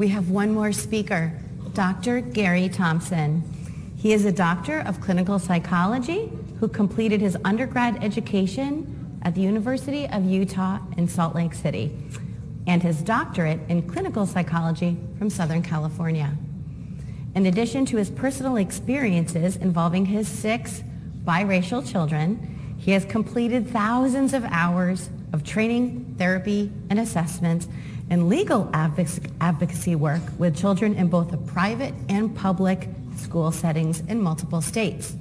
We have one more speaker, Dr. Gary Thompson. He is a doctor of clinical psychology who completed his undergrad education at the University of Utah in Salt Lake City and his doctorate in clinical psychology from Southern California. In addition to his personal experiences involving his 6 biracial children, he has completed thousands of hours of training, therapy, and assessments and legal advocacy work with children in both the private and public school settings in multiple states.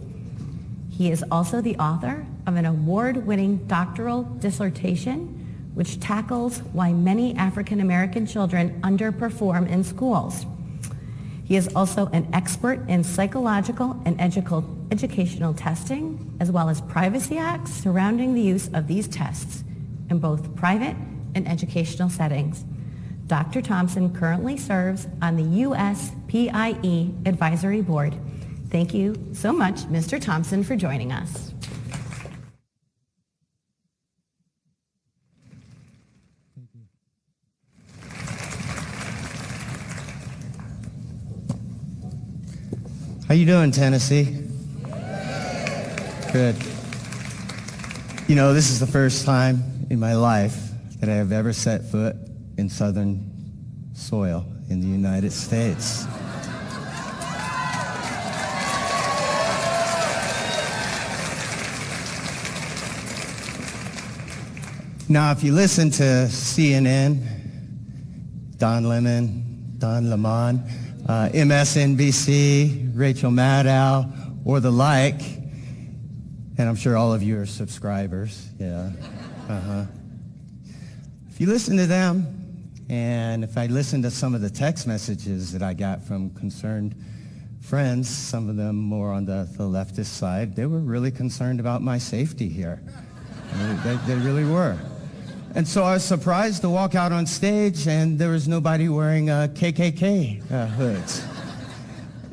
He is also the author of an award-winning doctoral dissertation which tackles why many African American children underperform in schools. He is also an expert in psychological and educational testing, as well as privacy acts surrounding the use of these tests in both private and educational settings. Dr. Thompson currently serves on the USPIE Advisory Board. Thank you so much, Mr. Thompson, for joining us. How you doing, Tennessee? Good. You know, this is the first time in my life that I have ever set foot in southern soil in the United States. Now, if you listen to CNN, Don Lemon, MSNBC, Rachel Maddow, or the like, and I'm sure all of you are subscribers, yeah. If you listen to them, and if I listen to some of the text messages that I got from concerned friends, some of them more on the leftist side, they were really concerned about my safety here. They really were. And so I was surprised to walk out on stage and there was nobody wearing KKK hoods.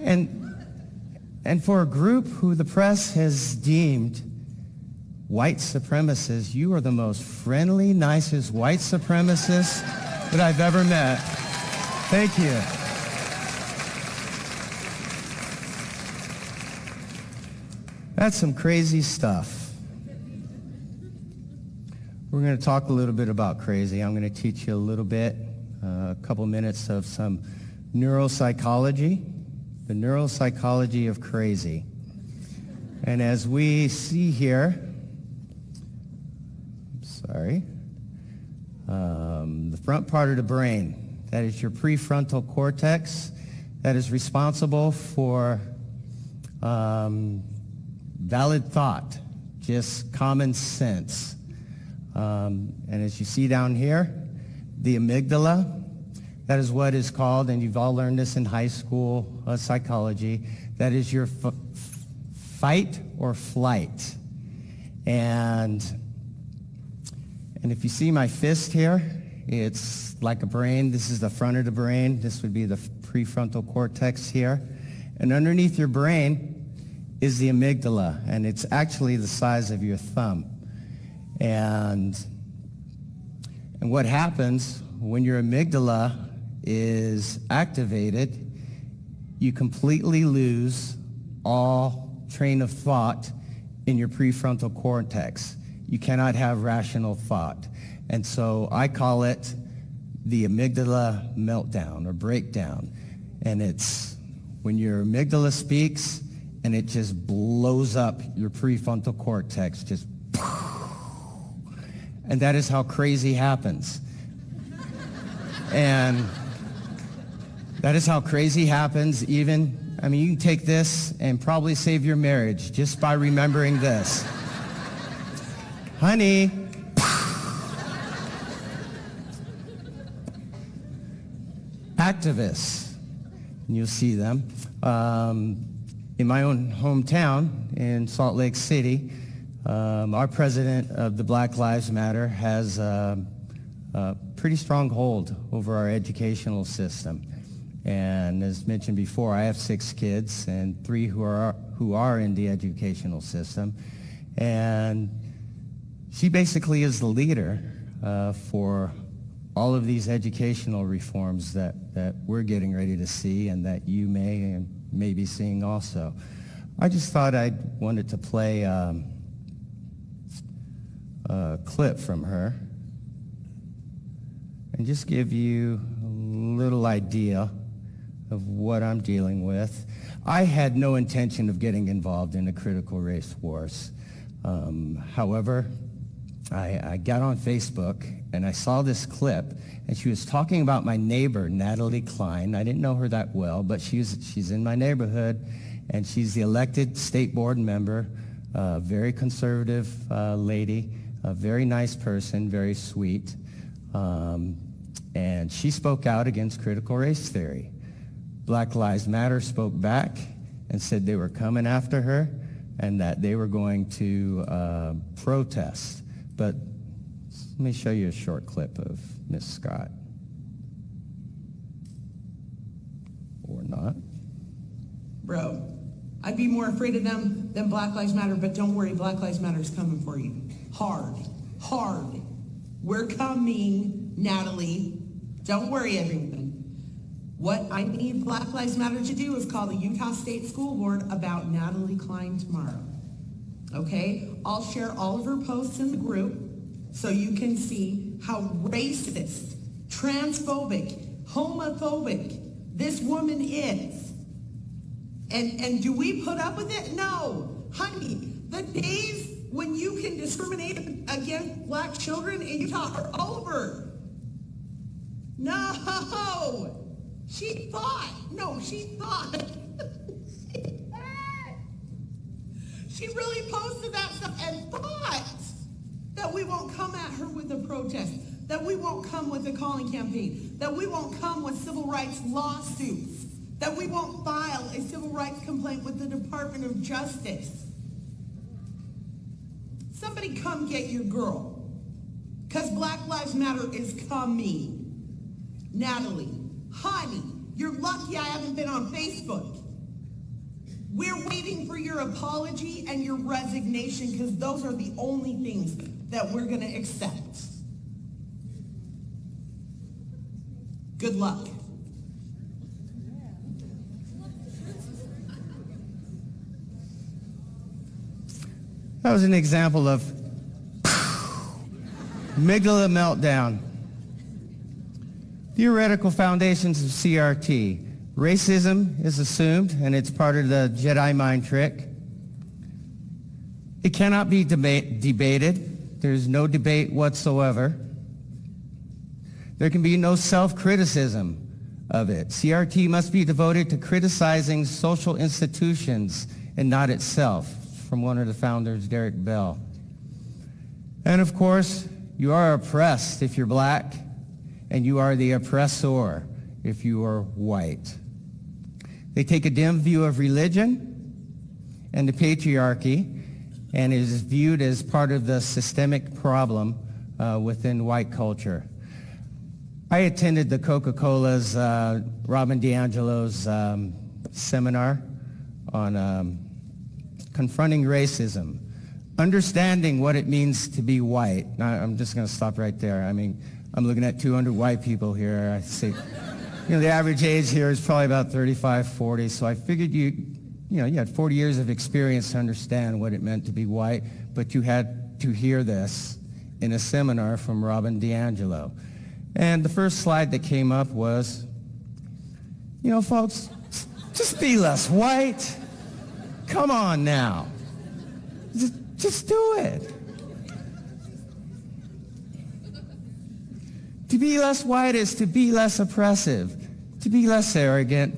And for a group who the press has deemed white supremacists, you are the most friendly, nicest white supremacists that I've ever met. Thank you. That's some crazy stuff. We're going to talk a little bit about crazy. I'm going to teach you a little bit, a couple minutes of some neuropsychology, the neuropsychology of crazy. And as we see here, the front part of the brain, that is your prefrontal cortex, that is responsible for valid thought, just common sense. And as you see down here, the amygdala, that is what is called, and you've all learned this in high school psychology, that is your fight or flight. And if you see my fist here, it's like a brain. This is the front of the brain. This would be the prefrontal cortex here. And underneath your brain is the amygdala, and it's actually the size of your thumb. And what happens when your amygdala is activated, you completely lose all train of thought in your prefrontal cortex. You cannot have rational thought. And so I call it the amygdala meltdown or breakdown. And it's when your amygdala speaks and it just blows up your prefrontal cortex, just and that is how crazy happens. And that is how crazy happens even, I mean, you can take this and probably save your marriage just by remembering this. Honey. Activists, and you'll see them. In my own hometown in Salt Lake City, our president of the Black Lives Matter has a pretty strong hold over our educational system. And as mentioned before, I have 6 kids and 3 who are in the educational system. And she basically is the leader for all of these educational reforms that we're getting ready to see and that you may be seeing also. I just thought I wanted to play a clip from her and just give you a little idea of what I'm dealing with. I had no intention of getting involved in the critical race wars. However, I got on Facebook and I saw this clip, and she was talking about my neighbor, Natalie Klein. I didn't know her that well, but she's in my neighborhood, and she's the elected state board member, a very conservative lady, a very nice person, very sweet. And she spoke out against critical race theory. Black Lives Matter spoke back and said they were coming after her and that they were going to protest. But let me show you a short clip of Miss Scott. Or not. Bro, I'd be more afraid of them than Black Lives Matter, but don't worry, Black Lives Matter is coming for you. Hard, hard. We're coming, Natalie. Don't worry, everyone. What I need Black Lives Matter to do is call the Utah State School Board about Natalie Klein tomorrow. Okay? I'll share all of her posts in the group so you can see how racist, transphobic, homophobic this woman is. And do we put up with it? No. Honey, the days when you can discriminate against black children in Utah are over. No. She thought. She really posted that stuff and thought that we won't come at her with a protest, that we won't come with a calling campaign, that we won't come with civil rights lawsuits, that we won't file a civil rights complaint with the Department of Justice. Somebody come get your girl, because Black Lives Matter is coming. Natalie, honey, you're lucky I haven't been on Facebook. We're waiting for your apology and your resignation, because those are the only things that we're going to accept. Good luck. That was an example of amygdala meltdown. Theoretical foundations of CRT. Racism is assumed, and it's part of the Jedi mind trick. It cannot be debated. There's no debate whatsoever. There can be no self-criticism of it. CRT must be devoted to criticizing social institutions and not itself, from one of the founders, Derek Bell. And of course, you are oppressed if you're black, and you are the oppressor if you are white. They take a dim view of religion and the patriarchy, and it is viewed as part of the systemic problem within white culture. I attended the Coca-Cola's Robin DiAngelo's seminar on confronting racism, understanding what it means to be white. Now, I'm just going to stop right there. I mean, I'm looking at 200 white people here. I see, the average age here is probably about 35, 40. So I figured you had 40 years of experience to understand what it meant to be white, but you had to hear this in a seminar from Robin DiAngelo. And the first slide that came up was, folks, just be less white. Come on now. Just do it. To be less white is to be less oppressive, to be less arrogant,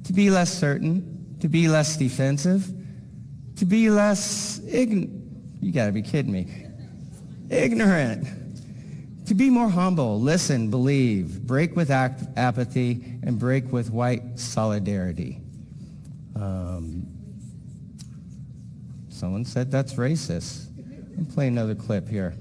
to be less certain, to be less defensive, to be less you gotta be kidding me. Ignorant. To be more humble, listen, believe, break with apathy, and break with white solidarity. Someone said that's racist. I'll play another clip here.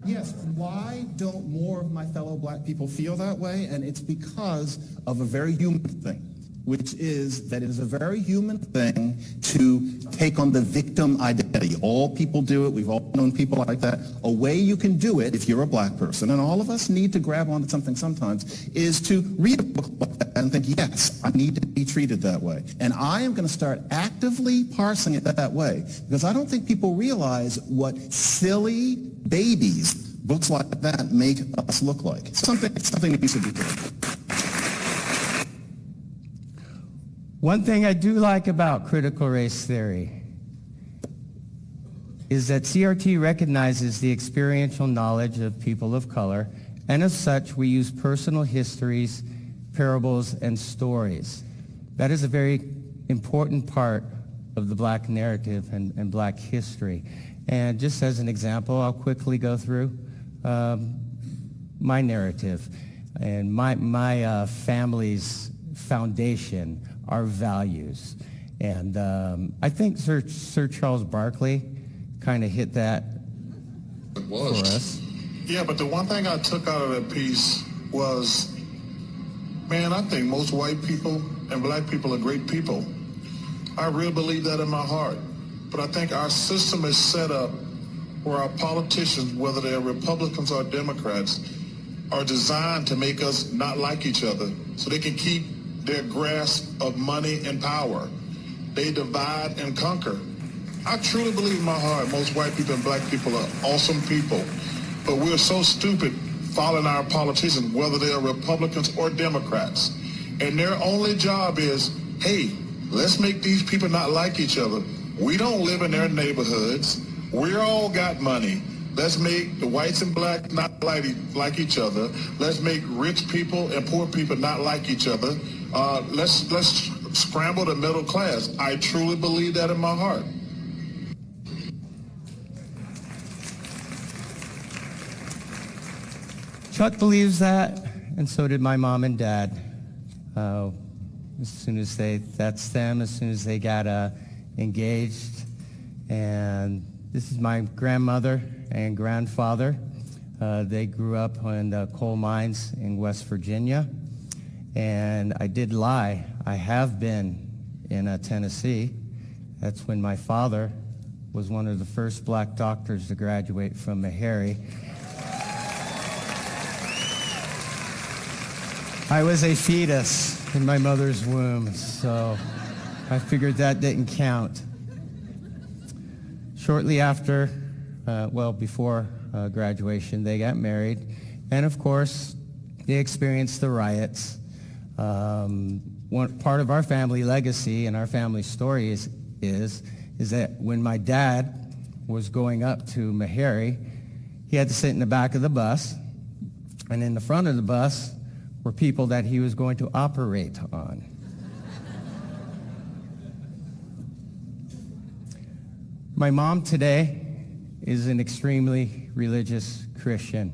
Yes, why don't more of my fellow black people feel that way? And it's because of a very human thing. which is that it is a very human thing to take on the victim identity. All people do it. We've all known people like that. A way you can do it if you're a black person, and all of us need to grab onto something sometimes, is to read a book like that and think, yes, I need to be treated that way. And I am going to start actively parsing it that way, because I don't think people realize what silly babies books like that make us look like. Something needs to be done. One thing I do like about critical race theory is that CRT recognizes the experiential knowledge of people of color, and as such, we use personal histories, parables, and stories. That is a very important part of the black narrative and black history. And just as an example, I'll quickly go through my narrative and my family's foundation, our values. And I think Sir Charles Barkley kind of hit that for us. Yeah, but the one thing I took out of that piece was, man, I think most white people and black people are great people. I really believe that in my heart. But I think our system is set up where our politicians, whether they're Republicans or Democrats, are designed to make us not like each other so they can keep their grasp of money and power. They divide and conquer. I truly believe in my heart most white people and black people are awesome people, but we're so stupid following our politicians, whether they are Republicans or Democrats. And their only job is, hey, let's make these people not like each other. We don't live in their neighborhoods. We all got money. Let's make the whites and blacks not like each other. Let's make rich people and poor people not like each other. Let's scramble the middle class. I truly believe that in my heart. Chuck believes that, and so did my mom and dad. As soon as they got engaged. And this is my grandmother and grandfather. They grew up in the coal mines in West Virginia. And I did lie. I have been in Tennessee. That's when my father was one of the first black doctors to graduate from Meharry. I was a fetus in my mother's womb, so I figured that didn't count. Shortly after, before graduation, they got married. And of course, they experienced the riots. One part of our family legacy and our family story is that when my dad was going up to Meharry, he had to sit in the back of the bus, and in the front of the bus were people that he was going to operate on. My mom today is an extremely religious Christian.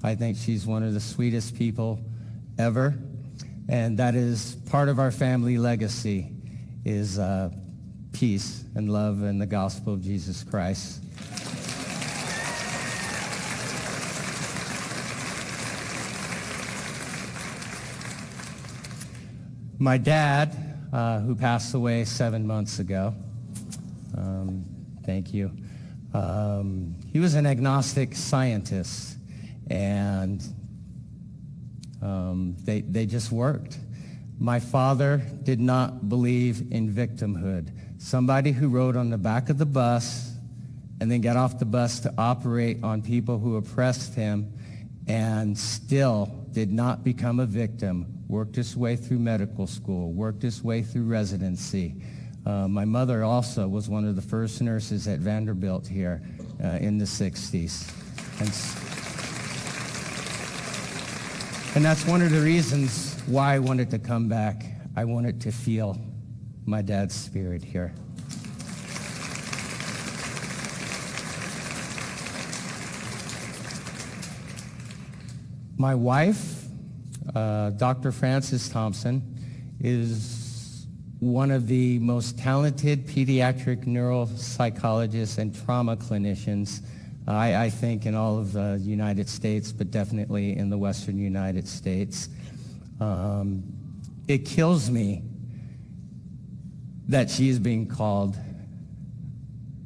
I think she's one of the sweetest people ever. And that is part of our family legacy is peace and love and the gospel of Jesus Christ. My dad, who passed away 7 months ago, thank you. He was an agnostic scientist, and they just worked. My father did not believe in victimhood. Somebody who rode on the back of the bus and then got off the bus to operate on people who oppressed him and still did not become a victim, worked his way through medical school, worked his way through residency. My mother also was one of the first nurses at Vanderbilt here in the 60s. And that's one of the reasons why I wanted to come back. I wanted to feel my dad's spirit here. My wife, Dr. Frances Thompson, is one of the most talented pediatric neuropsychologists and trauma clinicians, I think, in all of the United States, but definitely in the Western United States. It kills me that she is being called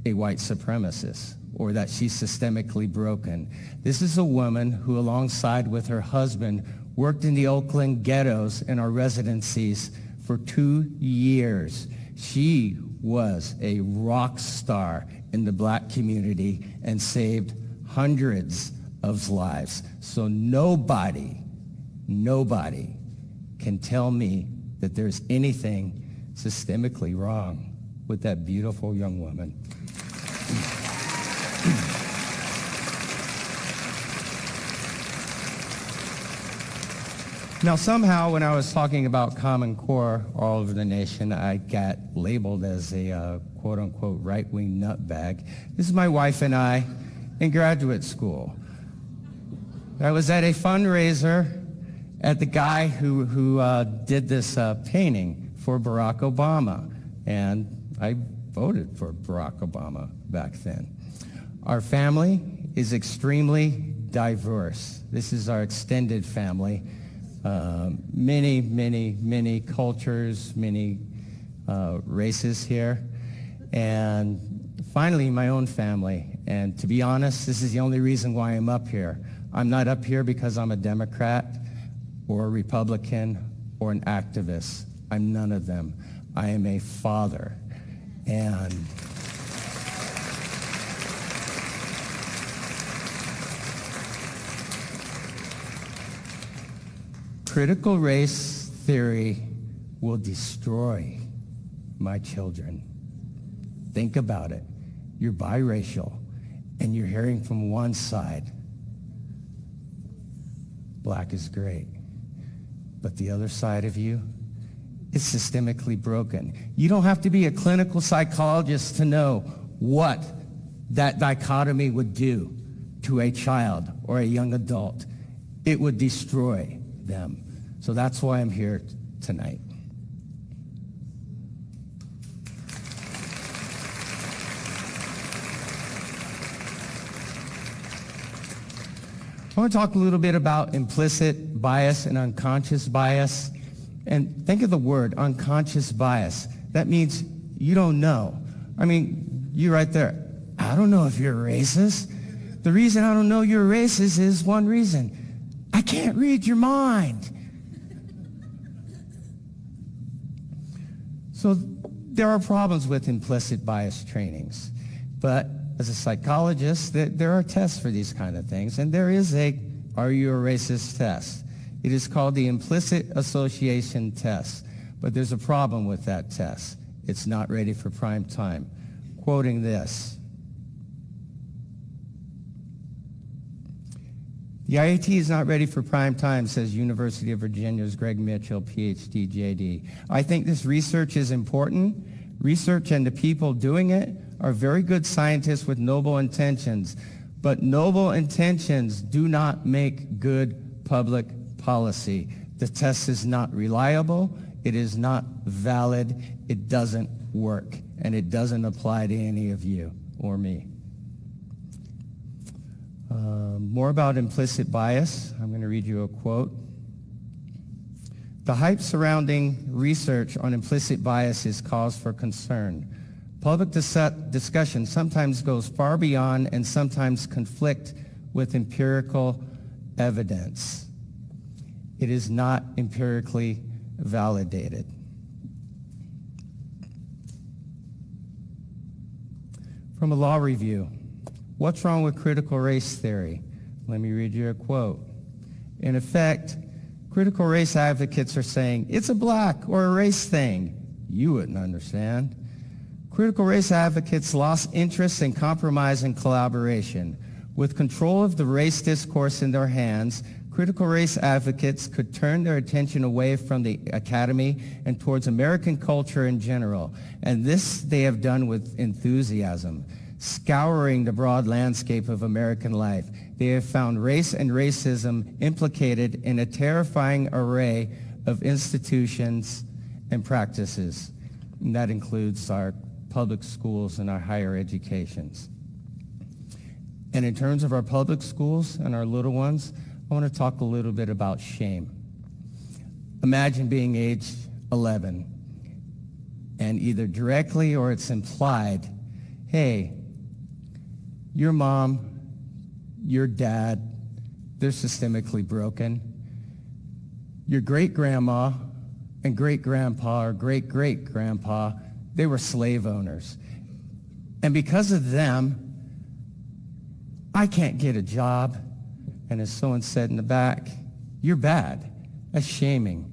a white supremacist or that she's systemically broken. This is a woman who, alongside with her husband, worked in the Oakland ghettos and our residencies for 2 years. She was a rock star in the black community and saved hundreds of lives. So nobody can tell me that there's anything systemically wrong with that beautiful young woman. Now, somehow, when I was talking about Common Core all over the nation, I got labeled as a quote-unquote right-wing nutbag. This is my wife and I in graduate school. I was at a fundraiser at the guy who did this painting for Barack Obama, and I voted for Barack Obama back then. Our family is extremely diverse. This is our extended family. Many cultures, many races here. And finally, my own family. And to be honest, this is the only reason why I'm up here. I'm not up here because I'm a Democrat or a Republican or an activist. I'm none of them. I am a father. And critical race theory will destroy my children. Think about it. You're biracial, and you're hearing from one side, black is great. But the other side of you is systemically broken. You don't have to be a clinical psychologist to know what that dichotomy would do to a child or a young adult. It would destroy them. So that's why I'm here tonight. I want to talk a little bit about implicit bias and unconscious bias. And think of the word unconscious bias. That means you don't know. I mean, you right there. I don't know if you're racist. The reason I don't know you're racist is one reason. I can't read your mind. So there are problems with implicit bias trainings. But as a psychologist, there are tests for these kind of things. And there is a Are You a Racist test. It is called the implicit association test. But there's a problem with that test. It's not ready for prime time. Quoting this. The IAT is not ready for prime time, says University of Virginia's Greg Mitchell, PhD, JD. I think this research is important. Research and the people doing it are very good scientists with noble intentions. But noble intentions do not make good public policy. The test is not reliable. It is not valid. It doesn't work. And it doesn't apply to any of you or me. More about implicit bias. I'm going to read you a quote. The hype surrounding research on implicit bias is cause for concern. Public discussion sometimes goes far beyond and sometimes conflict with empirical evidence. It is not empirically validated. From a law review, what's wrong with critical race theory? Let me read you a quote. In effect, critical race advocates are saying, it's a black or a race thing. You wouldn't understand. Critical race advocates lost interest in compromise and collaboration. With control of the race discourse in their hands, critical race advocates could turn their attention away from the academy and towards American culture in general. And this they have done with enthusiasm, scouring the broad landscape of American life. They have found race and racism implicated in a terrifying array of institutions and practices. And that includes our public schools and our higher educations. And in terms of our public schools and our little ones, I want to talk a little bit about shame. Imagine being age 11 and either directly or it's implied, hey, your mom, your dad, they're systemically broken. Your great-grandma and great-grandpa or great-great-grandpa, they were slave owners. And because of them, I can't get a job. And as someone said in the back, you're bad. That's shaming.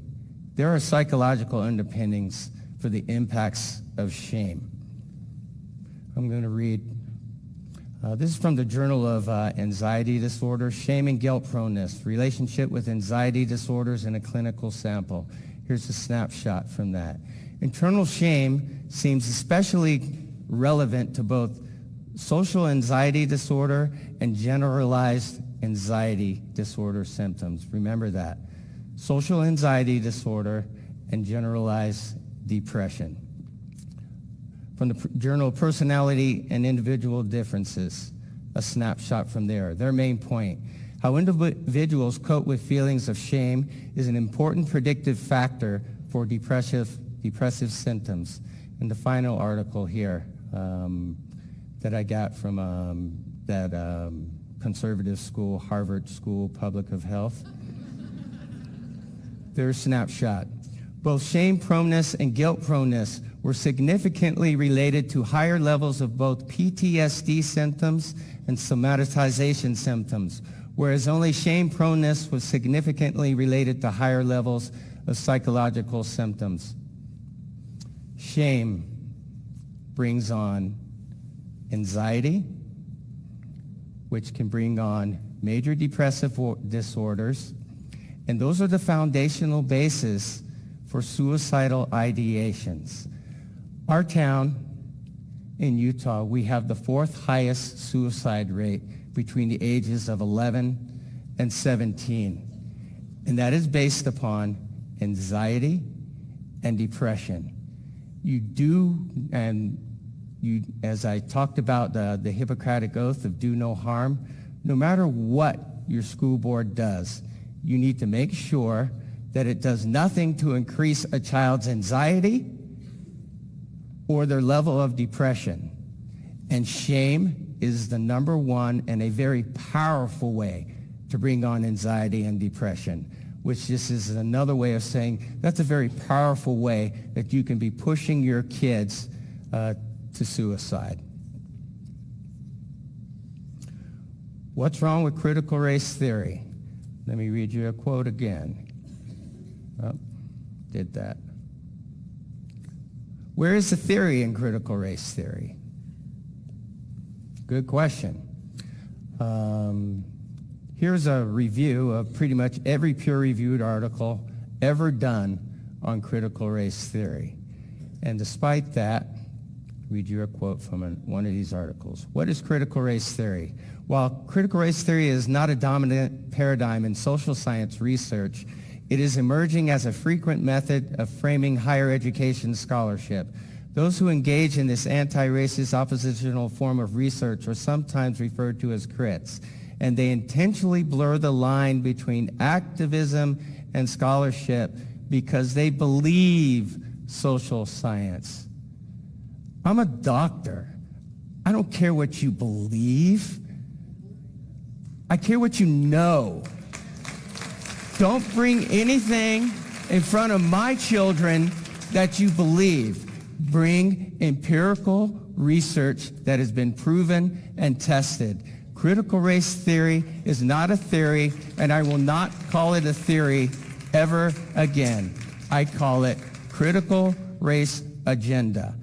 There are psychological underpinnings for the impacts of shame. I'm going to read. This is from the Journal of Anxiety Disorders, Shame and Guilt Proneness, Relationship with Anxiety Disorders in a Clinical Sample. Here's a snapshot from that. Internal shame seems especially relevant to both social anxiety disorder and generalized anxiety disorder symptoms. Remember that. Social anxiety disorder and generalized depression. From the Journal of Personality and Individual Differences, a snapshot from there. Their main point, how individuals cope with feelings of shame is an important predictive factor for depressive symptoms. And the final article here that I got from that conservative school, Harvard School Public of Health. Their snapshot. Both shame proneness and guilt proneness were significantly related to higher levels of both PTSD symptoms and somatization symptoms, whereas only shame proneness was significantly related to higher levels of psychological symptoms. Shame brings on anxiety, which can bring on major depressive disorders, and those are the foundational basis for suicidal ideations. Our town in Utah, we have the fourth highest suicide rate between the ages of 11 and 17, and that is based upon anxiety and depression. You do, and you, as I talked about the Hippocratic Oath of do no harm, no matter what your school board does, you need to make sure that it does nothing to increase a child's anxiety or their level of depression. And shame is the number one and a very powerful way to bring on anxiety and depression, which just is another way of saying that's a very powerful way that you can be pushing your kids to suicide. What's wrong with critical race theory? Let me read you a quote again. Oh, did that. Where is the theory in critical race theory? Good question. Here's a review of pretty much every peer-reviewed article ever done on critical race theory. And despite that, read you a quote from one of these articles. What is critical race theory? While critical race theory is not a dominant paradigm in social science research, it is emerging as a frequent method of framing higher education scholarship. Those who engage in this anti-racist oppositional form of research are sometimes referred to as crits, and they intentionally blur the line between activism and scholarship because they believe social science. I'm a doctor. I don't care what you believe. I care what you know. Don't bring anything in front of my children that you believe. Bring empirical research that has been proven and tested. Critical race theory is not a theory, and I will not call it a theory ever again. I call it critical race agenda.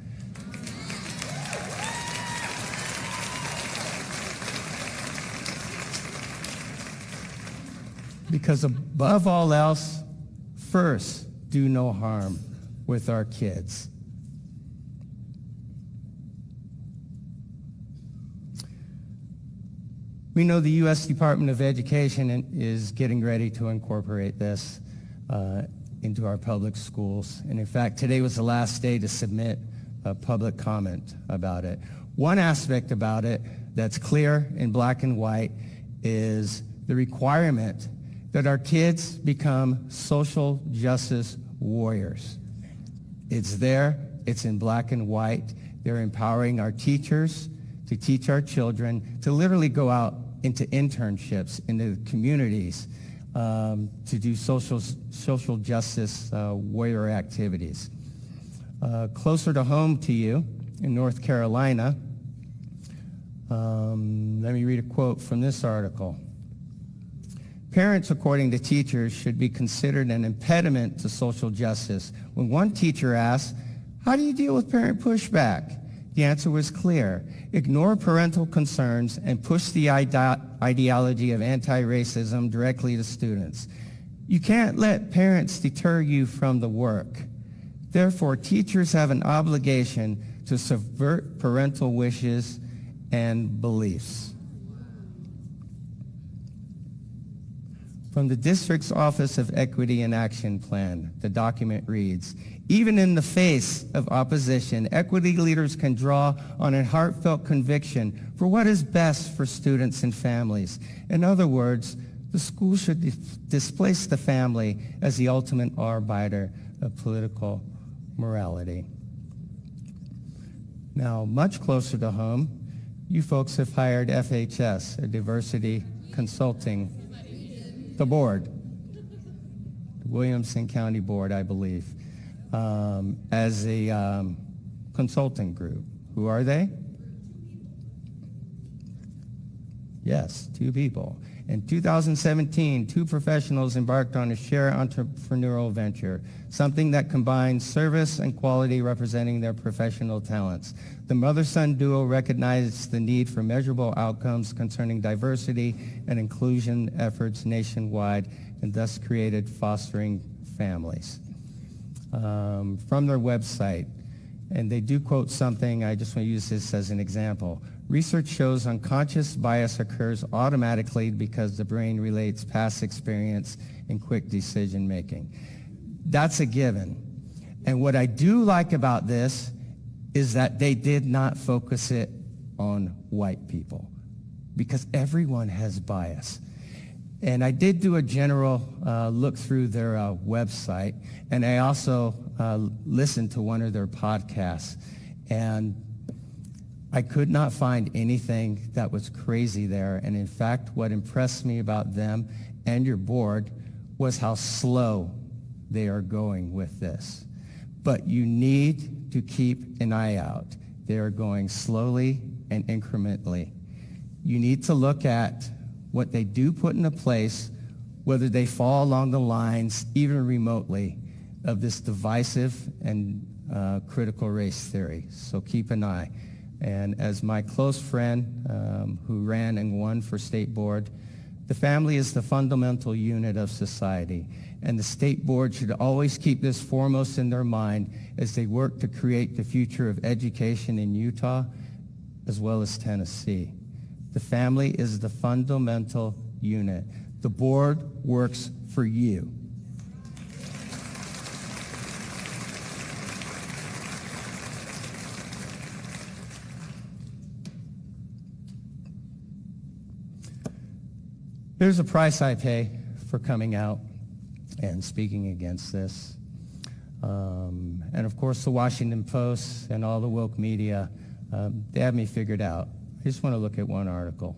Because above all else, first, do no harm with our kids. We know the U.S. Department of Education is getting ready to incorporate this into our public schools. And in fact, today was the last day to submit a public comment about it. One aspect about it that's clear in black and white is the requirement that our kids become social justice warriors. It's there, It's in black and white. They're empowering our teachers to teach our children to literally go out into internships, into communities, to do social justice warrior activities. Closer to home to you, in North Carolina, let me read a quote from this article. Parents, according to teachers, should be considered an impediment to social justice. When one teacher asked, "How do you deal with parent pushback?" the answer was clear. Ignore parental concerns and push the ideology of anti-racism directly to students. You can't let parents deter you from the work. Therefore, teachers have an obligation to subvert parental wishes and beliefs. From the district's Office of Equity and Action Plan, the document reads, even in the face of opposition, equity leaders can draw on a heartfelt conviction for what is best for students and families. In other words, the school should displace the family as the ultimate arbiter of political morality. Now, much closer to home, you folks have hired FHS, a diversity consulting, the board, the Williamson County Board, I believe, as a consulting group. Who are they? Yes, 2 people. In 2017, 2 professionals embarked on a shared entrepreneurial venture, something that combines service and quality representing their professional talents. The mother-son duo recognized the need for measurable outcomes concerning diversity and inclusion efforts nationwide, and thus created Fostering Families. From their website, and they do quote something, I just want to use this as an example. Research shows unconscious bias occurs automatically because the brain relates past experience and quick decision making. That's a given. And what I do like about this is that they did not focus it on white people, because everyone has bias. And I did do a general look through their website, and I also listened to one of their podcasts. And I could not find anything that was crazy there. And in fact, what impressed me about them and your board was how slow they are going with this. But you need to keep an eye out. They are going slowly and incrementally. You need to look at what they do put into place, whether they fall along the lines, even remotely, of this divisive and critical race theory. So keep an eye. And as my close friend who ran and won for state board, the family is the fundamental unit of society. And the state board should always keep this foremost in their mind as they work to create the future of education in Utah as well as Tennessee. The family is the fundamental unit. The board works for you. There's a price I pay for coming out and speaking against this. And of course, the Washington Post and all the woke media, they have me figured out. I just want to look at one article.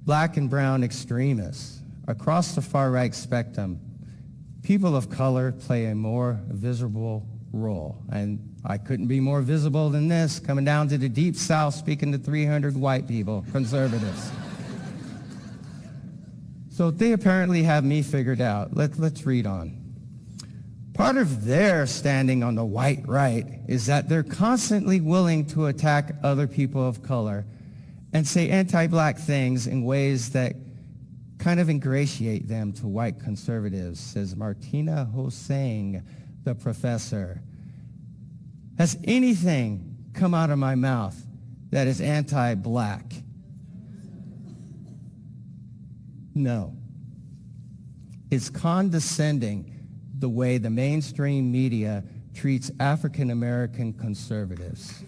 Black and brown extremists. Across the far-right spectrum, people of color play a more visible role. And I couldn't be more visible than this, coming down to the deep south, speaking to 300 white people, conservatives. So they apparently have me figured out. Let's read on. Part of their standing on the white right is that they're constantly willing to attack other people of color and say anti-black things in ways that kind of ingratiate them to white conservatives, says Martina Hossain, the professor. Has anything come out of my mouth that is anti-black? No. It's condescending the way the mainstream media treats African American conservatives.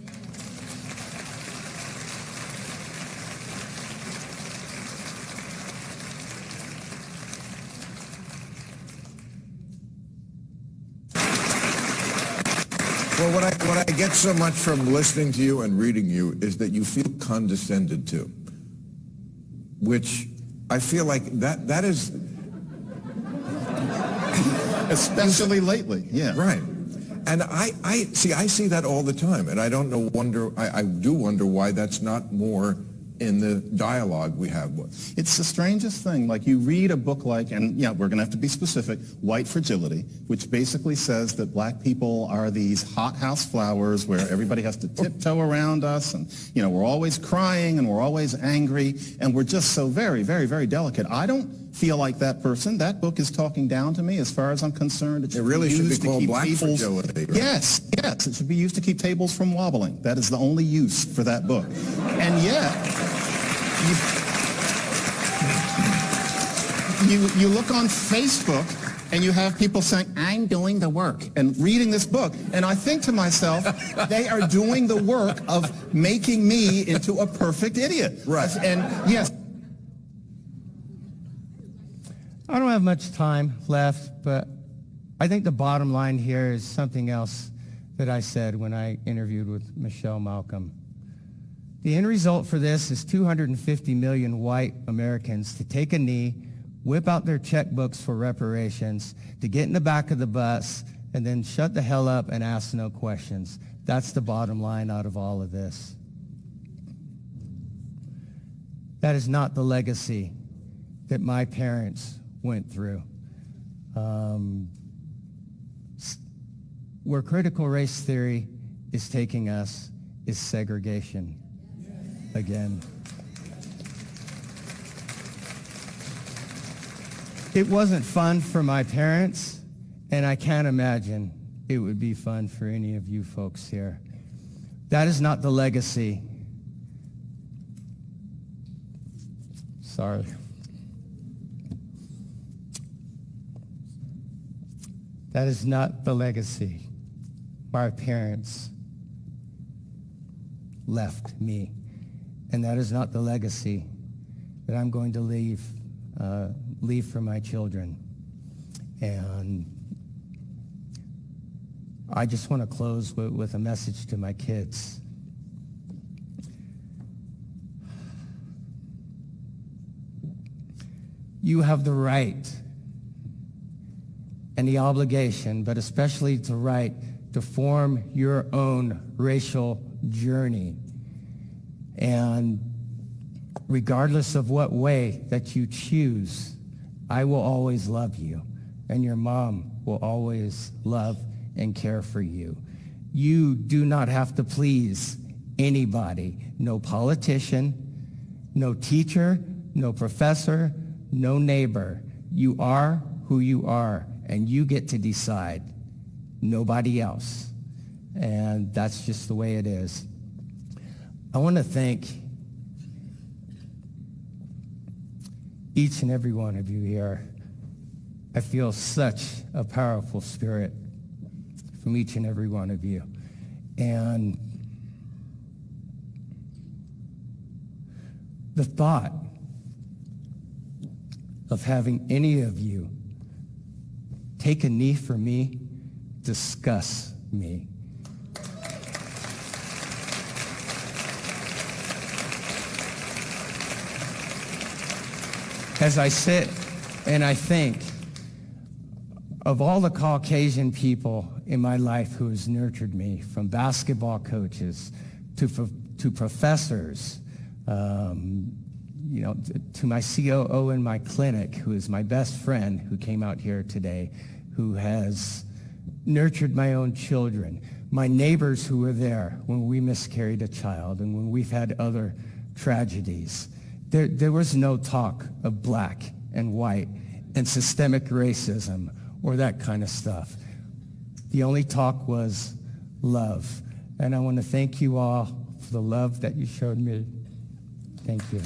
Well, what I get so much from listening to you and reading you is that you feel condescended to, which I feel like that is... Especially lately, yeah. Right. And I see that all the time, and I do wonder why that's not more in the dialogue we have. It's the strangest thing. Like, you read a book like, and yeah, we're going to have to be specific, White Fragility, which basically says that black people are these hothouse flowers where everybody has to tiptoe around us, and, you know, we're always crying and we're always angry, and we're just so very, very, very delicate. I don't feel like that person. That book is talking down to me as far as I'm concerned. It really should be called Black Fragility. Right? Yes, it should be used to keep tables from wobbling. That is the only use for that book. And yet... You look on Facebook and you have people saying, I'm doing the work, and reading this book. And I think to myself, they are doing the work of making me into a perfect idiot. Right. And yes. I don't have much time left, but I think the bottom line here is something else that I said when I interviewed with Michelle Malcolm. The end result for this is 250 million white Americans to take a knee, whip out their checkbooks for reparations, to get in the back of the bus, and then shut the hell up and ask no questions. That's the bottom line out of all of this. That is not the legacy that my parents went through. Where critical race theory is taking us is segregation. Again. It wasn't fun for my parents, and I can't imagine it would be fun for any of you folks here. That is not the legacy. Sorry. That is not the legacy my parents left me. And that is not the legacy that I'm going to leave for my children. And I just want to close with a message to my kids. You have the right and the obligation, but especially the right, to form your own racial journey. And regardless of what way that you choose, I will always love you, and your mom will always love and care for you. You do not have to please anybody, no politician, no teacher, no professor, no neighbor. You are who you are, and you get to decide, nobody else. And that's just the way it is. I want to thank each and every one of you here. I feel such a powerful spirit from each and every one of you. And the thought of having any of you take a knee for me disgusts me. As I sit and I think of all the Caucasian people in my life who has nurtured me, from basketball coaches to professors, to my COO in my clinic, who is my best friend, who came out here today, who has nurtured my own children, my neighbors who were there when we miscarried a child and when we've had other tragedies. There was no talk of black and white and systemic racism or that kind of stuff. The only talk was love. And I want to thank you all for the love that you showed me. Thank you.